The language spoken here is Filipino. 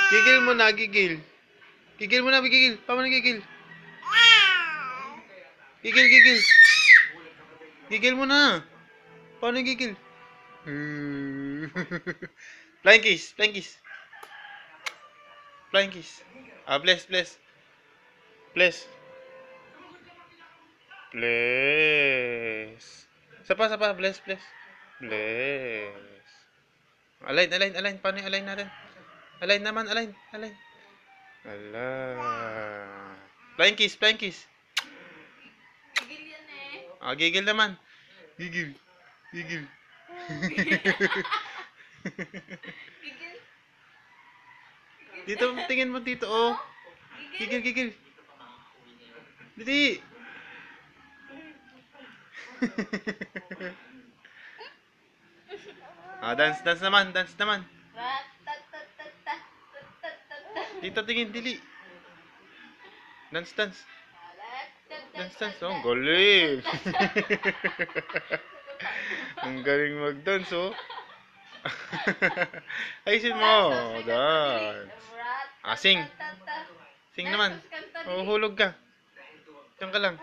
Gigil mo na, gigil. Gigil mo na, gigil. Paano gigil? Gigil, gigil. Gigil mo na. Paano gigil? Flying kiss, flying kiss. Flying kiss. Ah, bless, bless. Bless. Bless. Sapa, bless, bless. Bless. Align, align, align. Paano yung align natin? Align naman, align, align. Ala. Flying kiss, flying kiss. Gigil yan eh. Ah, gigil naman. Gigil. Gigil. Gigil. Dito, tingin mo dito, oh. Gigil. Gigil, gigil. Dito. Ah, dance, dance naman, dance naman. Ratatatata. Dito, tingin, dili. Dance, dance. Dance, dance. Oh, ang galing. Ang galing mag-dance, oh. Ayusin mo. Dance. Ah, sing. Sing naman. Oh, hulog ka. Diyan ka lang.